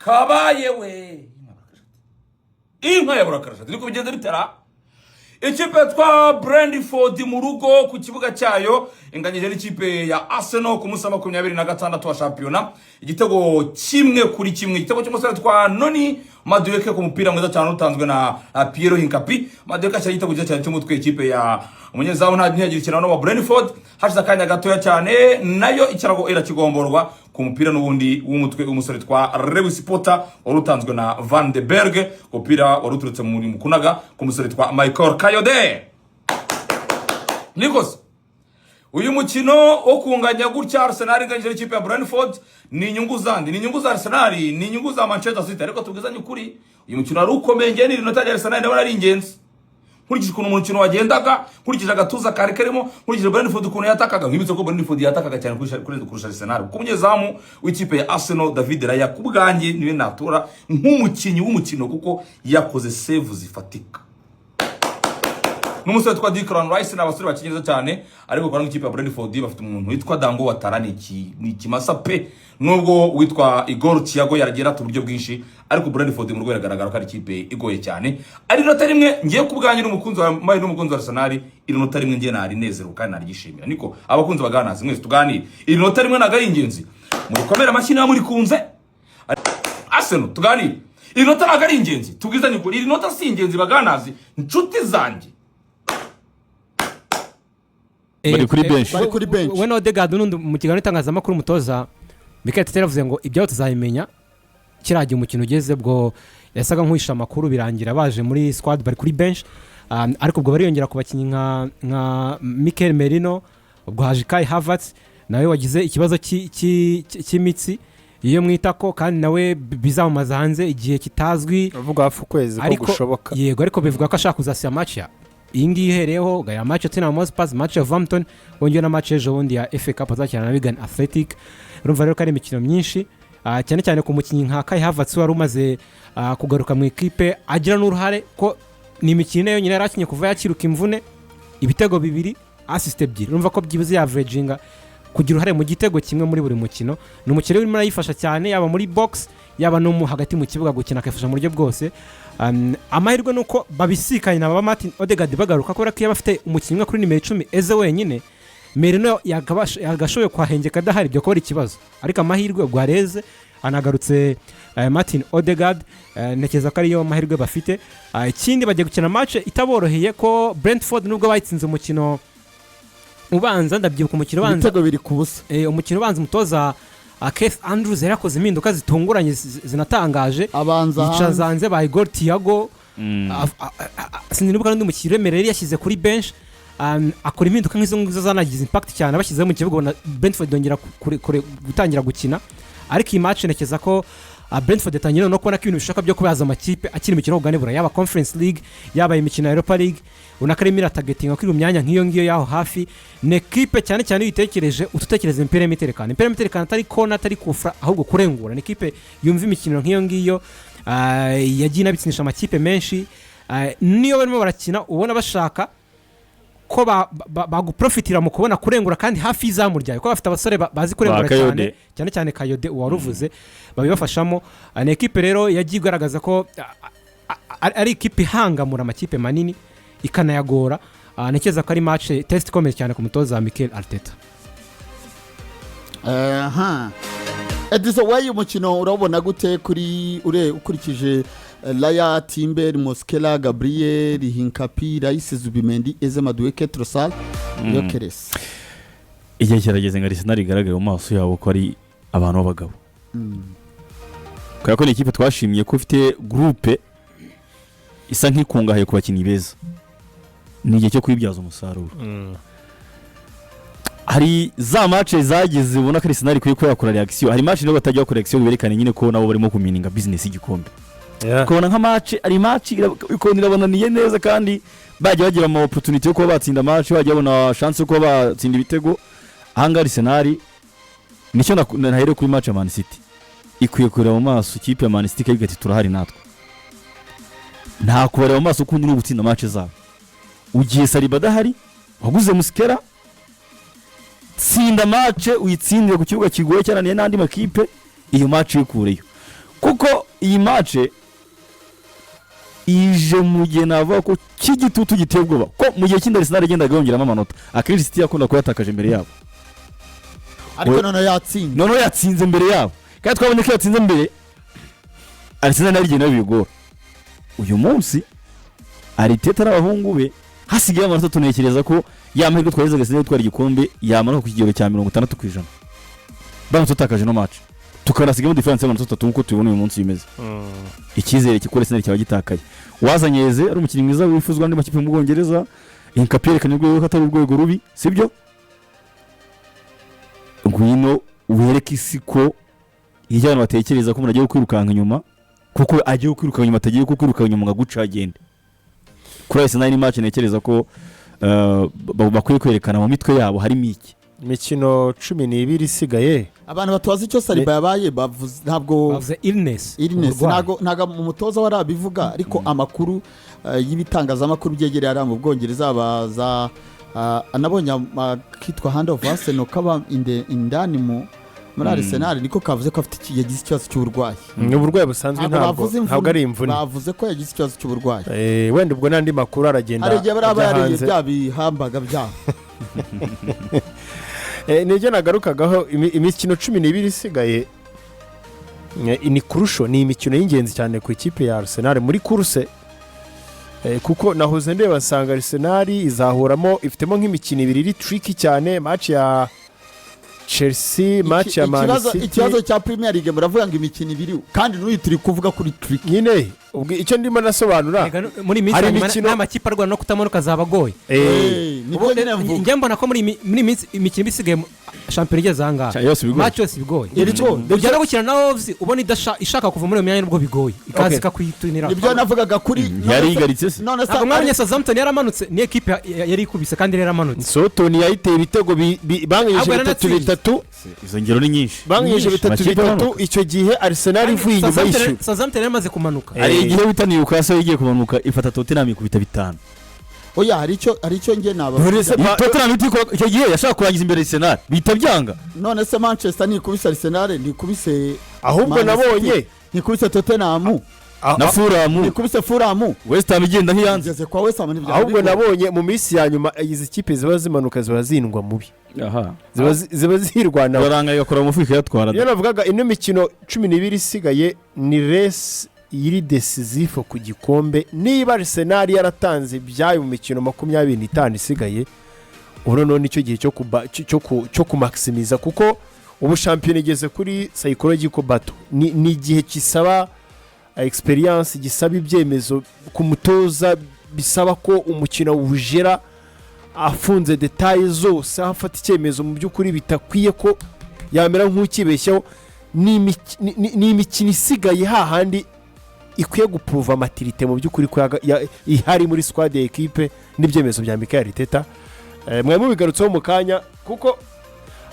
kabaye we inka ya burakarasha turi kubigenda bitera ikipe twa Brentford mu rugo ku kibuga cyayo inganyije n'ikipe ya Arsenal ku munsi wa 26 wa championnat igitego kimwe kuri kimwe igitego cy'umusore twa Noni Madueke ku mupira mwiza cyane utanzwe na Piero Hincapi Madueke cyari igitego cyane cy'umutwe ikipe ya umunyezamu ntiyagirikira no wa Brentford hashize akanya gatoya cyane nayo ikirago era kigomborwa ku mupira n'ubundi w'umutwe umusore twa Lewis Potter warutanzwe na Van de Berg umupira waruturutse muri mukunaga ku musore twa Michael Kayode Nikos uyu mukino wo kunganya gutya Arsenal inganyije ikipe ya Brentford ni inyungu zandi ni inyungu za Arsenal ni inyungu za Manchester City ariko tubwizanye ukuri uyu mukino ari ukomeye ngene rinota rya Arsenal ndabona ari ingenzi nkurikije ukuntu umukino wagendaga nkurikije agatuza kare karimo nkurikije Brentford ukuntu yatakaga nkibitse ko Brentford yatakaga cyane kurusha Arsenal ku munyezamu w'ikipe ya Arsenal David Raya kubwanjye niwe natora nk'umukinyi w'umukino kuko yakoze save zifatika n'umusore twa Declan Rice n'abasore bakinyeza cyane ariko kwa n'ikipe ya Brentford bafite umuntu witwa Dango Watarani ni kimasa pe nubwo witwa Igor Thiago yaragera tu buryo bwinshi ariko Brentford mu rwego ragaragara ko ari ikipe igoye cyane ari nota rimwe ngiye kubwanya n'umukunzi wa Mayi n'umukunzi wa Arsenal iri nota rimwe ngiye nari nezero kandi narigishimira niko abakunzi baganazi mwese tuganire iri nota rimwe nagari ingenzi muri komera mashini muri kunze Arsenal tuganire iri nota nagari ingenzi tubwizanye ko iri nota si ingenzi baganazi inshuti zanjye bari kuri bench we no Odegaard n'undi mu kiganiro itangazamakuru umutoza Mikel Arteta yavuze ngo ibyo tuzabimenya kiragiye umukino ugeze bwo yasaga nk'uhisha amakuru birangira baje muri squad bari kuri bench ariko ubwo bariyongera ku bakinyi nka Mikel Merino ubwo haje Kai Havertz nawe wagize ikibazo cy'imitsi iyo mwitako kandi nawe bizamamaza hanze igihe kitazwi bavuga hafu kwezi ko gushoboka yego ariko bivuga ko ashaka kuzasiya match ya ingi ihereyeho gaya match Tottenham Hotspur match ya Wolverhampton wongeye na match ejo bundi ya FA Cup azakina na Wigan Athletic urumva rero ko ari imikino myinshi cyane cyane ku mukinyi nka Kai Havertz wari umaze kugaruka mu equipe agira n'uruhare ko ni imikino yonyine yarakinye kuva yakiruka imvune ibitego bibiri assist ebyiri urumva ko byibuze averaginga kugira uruhare mu gitego kimwe muri buri mukino ni umukino urimo arayifasha cyane yaba muri box yaba no mu hagati mu kibuga gukina akafasha mu buryo bwose amahirwe nuko babisikanye na baba Martin Odegaard bagaruka ko rakwiye bafite umukinnyi kuri nimero 10 eze wenyine Merino yagashoye kwahengeka dahari byo ko ari ikibazo ariko amahirwe gwareze anagarutse Martin Odegaard nekeza ko ariyo mahirwe bafite ikindi bagiye gukina match itaboroheye ko Brentford nubwo bayitsinze umukino ubanza ndabyibuka umukino ubanza ibitego biri kubusa umukino ubanza umutoza Keith Andrews yarakoze impinduka zitunguranye zinatangaje yicazanze ba Igor Thiago sininibuka n'undi mukino remerere yashyize kuri bench akora impinduka nk'izo zanagize impact cyane abashyize mu kibuga na Brentford yongera gutangira gukina ariko iyi match nekeza ko Brentford yatangira no kubona ko ibintu bishaka byo kubaza amakipe akiri imikino kuganibura yaba Conference League yaba imikino ya Europa League unakaremira targeting akiri umyanya nk'iyo ngiyo yaho hafi ne equipe cyane cyane bitekereje ututekereza impere miterekana atari kona atari kufra ahubwo kurengura ne equipe yumva imikino nk'iyo ngiyo yagiye nabitsinisha amakipe menshi niyo barimo barakina ubona bashaka ko baguprofitira mu kubona kurengura kandi hafi izamu ryayo ko bafite abasore bazi kurengura cyane Kayode waruvuze babibafashamo ne equipe rero yagiye igaragaza ko ari equipe ihangamura amakipe manini ikanayagora nekeza ko ari match test ikomeye cyane ku mutoza Mikel Arteta Edizo wayi umukino urabona gute kuri ukurikije Laya Timber Moskela Gabriel Hincapi Rice Zubimendi Eze Madueke Trossard Yokeres igihe kirageze ngo Arsenal igaragaye mu maso yabo ko ari abantu b'abagabo ko ni ikipe twashimiye ko ifite groupe isa nk'ikungahaye ku bakinnyi beza ni igihe cyo kwibyaza umusaruro hari za match zageze ubona ko Arsenal ikwiye ko yakora reaction hari match no batajya gukora reaction berekane nyine ko nabo barimo kumininga business igikombe kubona nka match ari match ikondira bananiye neza kandi bajya bagira ama opportunity yo kuba batsinda match bajya babona chance yo kuba batsinda ibitego ahanga Arsenal nicyo nahere kuri match ya Man City ikwiye kureba mu maso ikipe ya Man City kabiga ati turahari natwe nta kubara mu maso kundi no gutsinda match zabo ugiye Saliba dahari waguze Muskera tsinda match uyitsindire ku kibuga kigoye cyananiye n'andi makipe iyo match ikureyo kuko iyi match ije mu gihe navuga ko cy'igitutu giteye ubwoba ko mu gihe cy'indi Arsenal yagendaga yongeramo amanota akenshi City yakunda kuyatakaje imbere yabo ariko noneho yatsinze imbere yabo kandi twabonye ko yatsinze mbere Arsenal yari igenda bigora uyu munsi Arteta n'abahungu be hasigaye amanota tunekereza ko yamahirwe twageze Arsenal twari igikombe yamanuka ku kigero cya 60%. Batutakaje no match tukanasigaye difference y'amanota 3 uko tubona uyu munsi bimeze. Icyizere kikore Arsenal cyaba gitakaye. Wazanyeze ari umukinnyi mwiza wifuzwa n'andi makipe mu Bwongereza inkapire kanirwe ko atari urwego rubi sibyo? Ngwino wereke isiko iyo abantu batekereza ko umuntu agiye kwirukanka inyuma kuko agiye kwirukanka inyuma atagiye kwirukanka inyuma ngaguca agende. Kuri Arsenal ni match nekereza ko bakwiye kwerekana mu mitwe yabo harimo iki imikino 12 isigaye abantu batazi icyo Saliba yabaye bavuze ntabwo bavuze illness ntago mu mutoza warabivuga ariko amakuru y'ibitangazamakuru byegereye ari mu Bwongereza baza anabonye kitwa hand of Arsenal kaba indani muri Arsenal niko kavuze ko afite yagize ikibazo cy'uburwayi uburwayi busanzwe ntabwo ari imvune bavuze ko yagize ikibazo cy'uburwayi wenda ubwo nandi makuru aragenda arege barabariye byabihambaga byabo nijye nagarukagaho imikino 12 isigaye ni kurusho ni imikino y'ingenzi cyane ku ikipe ya Arsenal muri kurse kuko nahoze ndeba basanga Arsenal izahuramo ifitemo nk'imikino ibiri iri tricky cyane match ya Chelsea match ya Man City ikibazo cya Premier League muravuga ngo imikino ibiri kandi n'uyu turi kuvuga kuri tricky nyine ubwo icyo ndimo nasobanura muri minsi n'amakipe arwana no kutamanuka zabagoye njye mbona ko muri imikino bisigaye shampiyona igeze ahangaha match yose bigoye ujya no gukina na Wolves ubona ishaka kuva muri iyo myanya nubwo bigoye ikaza ikakwitunira nibyo navugaga kuri yarigaritse se none se mwanya Southampton yaramanutse ni equipe yari ikubise kandi yaramanutse Southampton yayiteye ibitego bangije 3-3 izo ngero ni nyinshi bangije 3-3 icyo gihe Arsenal ivuye inyuma y'ishu Southampton yamaze kumanuka igihe bitaniye ukasa igiye kumanuka ifata Tottenham ikubita 5 oya hari icyo nge naba Tottenham icyo gihe yashaka kurangiza imbere Arsenal bita byanga none se Manchester ni kubisa Arsenal ni kubise ahubwo nabonye ni kubise Tottenham na Fulham ni kubise Fulham West Ham igenda ntiyanze kwa West Ham n'ibyo ahubwo nabonye mu minsi ya nyuma izi kipe ziba zimanuka ziba zindwa mubi ziba zirwana baranga yakora umufuka yatwara yo navugaga ino mikino 12 isigaye ni race yiri decisive ku gikombe niba Arsenal yaratanze byayo mu mikino 25 isigaye urono nicyo gihe cyo kumaximiza kuko ubu champion igeze kuri psychological battle ni gihe kisaba experience gisaba ibyemezo ku mutoza bisaba ko umukino ujera afunze details zose afata icyemezo mu by'ukuri bitakwiye ko yamera nk'ukibeshyaho ni imikino isigaye hahandi ikwiye guprova maturité mu by'ukuri ko ihari muri squad ya equipe n'ibyemezo bya Mikel Arteta mwe mu bigarutseho mu kanya kuko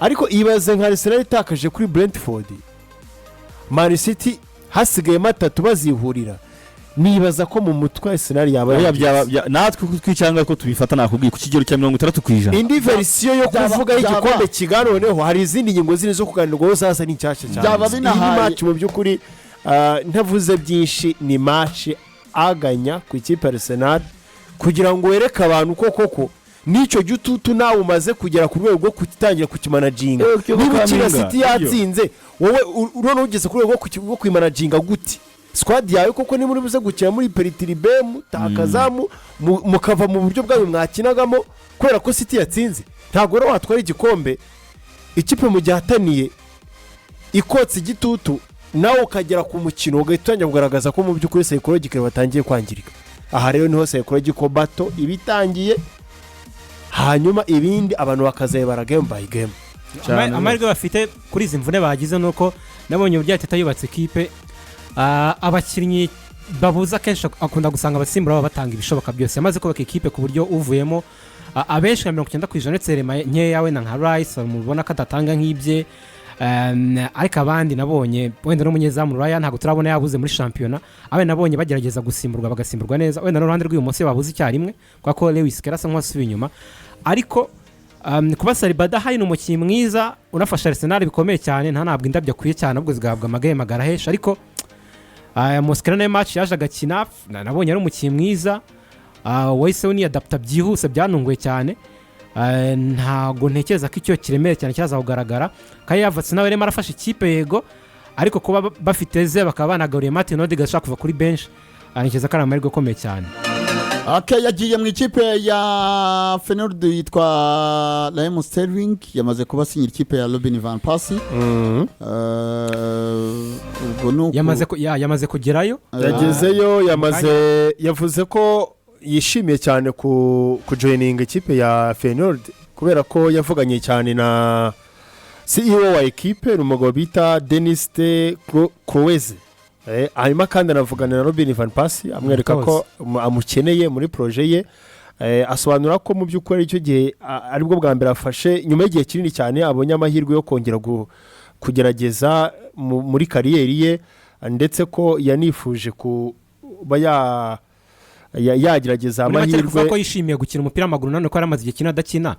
ariko ibaze nka Arsenal itakaje kuri Brentford Man City hasigaye 3 bazihurira nibaza ko mu mutwe Arsenal yaba natwe twicanga ko tubifata nakubwiye ku kigero cya 60%. Indi version yo kuvuga igikombe kigaroneho hari izindi nyingo zine zo kuganirwaho sasa ni cyasha cyane byaba binahaye match mu by'ukuri ntavuze byinshi ni match aganya ku ikipe Arsenal kugira ngo wereke abantu koko nicyo gitutu nawe umaze kugera ku rwego rwo kutangira kukimanaginga niba ukina City yatsinze wowe urone ugeze ku rwego rwo kwimanaginga gute squad yawe koko ni muri buze gukina muri peritiribemu takazamu mukava mu buryo bwawe mwakinagamo kubera ko City yatsinze ntago ro watwara igikombe ikipe mu gihataniye ikotse igitutu nawe ukagera ku mukino ugatangira kugaragaza ko mu by'ukuri psychological batangiye kwangirika aha rero niho psychological battle ibitangiye hanyuma ibindi abantu bakazayibara game by game amahirwe bafite kuri izi mvune bagize nuko nabonye uburyo Arteta yubatse equipe abakinnyi babuza kenshi akunda gusanga abasimbura baba batanga ibishoboka byose yamaze kubaka equipe ku buryo uvuyemo abenshi 90% ndetse nkeya we na nka Rice mubona ko adatanga nk'ibye ariko abandi nabonye wenda no munyezamu Ryan ntago turabona yabuze muri championnat abe nabonye bagerageza gusimburwa bagasimburwa neza wenda no ruhande rw'umunsi babuze icyarimwe kwa ko Lewis Kerasa nk'wasubiye inyuma ariko kuba Saliba dahaye n'umukinnyi mwiza unafasha Arsenal bikomeye cyane nta nabwo indabyo akwiye cyane ubwo zigahabwa amagaye magarahesha ariko Mosquera nayo match yaje agakina nabonye ari umukinnyi mwiza wahise uniyadapta byihuse byanunguye cyane ntago ntekereza ko icyo kiremere cyane cyaza kugaragara kandi yavatse nawe rero arafashe ikipe yego ariko kuba bafite ze bakaba banagariye Martin Odegaard gashaka kuva kuri bench ntekereza ko ari amahirwe akomeye cyane. yagiye mu ikipe ya Feyenoord yitwa Raheem Sterling yamaze kuba asinyira ikipe ya Robin van Persie yamaze kugerayo yagezeyo yavuze ko yishimiye cyane kujoininga ikipe ya Feyenoord kubera ko yavuganye cyane na CEO wa ekipe umugabo bita Denis de Croweze hanyuma kandi anavugana na Robin van Persie amwereka ko amukeneye muri projet ye asobanura ko mu by'ukuri icyo gihe aribwo bwa mbere afashe nyuma y'igihe kinini cyane abonye amahirwe yo kongera kugerageza muri kariyeri ye ndetse ko yanifuje kuba yagerageza amahirwe ko yishimiye gukina umupira w'amaguru none ko aramaze igihe kinini adakina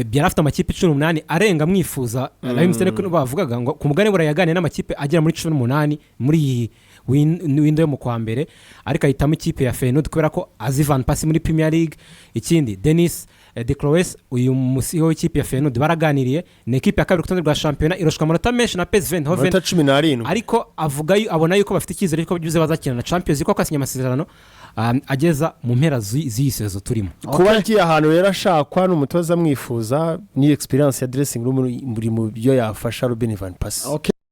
byari afite amakipe 18 arenga mwifuza Raheem Sterling bavugaga ngo ku mugani burayaganira n'amakipe agera muri 18 muri window yo mu kwa mbere ariko ahitamo ikipe ya Feyenoord kubera ko azi Van Persie muri Premier League ikindi Denis de Croweze uyu musiho w'ikipe ya Feyenoord baraganiriye ni ikipe ya kabiri ku rutonde rwa shampiyona iroshwa amanota menshi na PSV Eindhoven ariko abona yuko bafite icyizere ko byuze bazakina na Champions League ko asinya amasezerano ageza mu mpera z'isezo turimo kuba agiye ahantu rero ashakwa n'umutoza mwifuza ni experience ya dressing room muri mu byo yafasha Robin van Persie.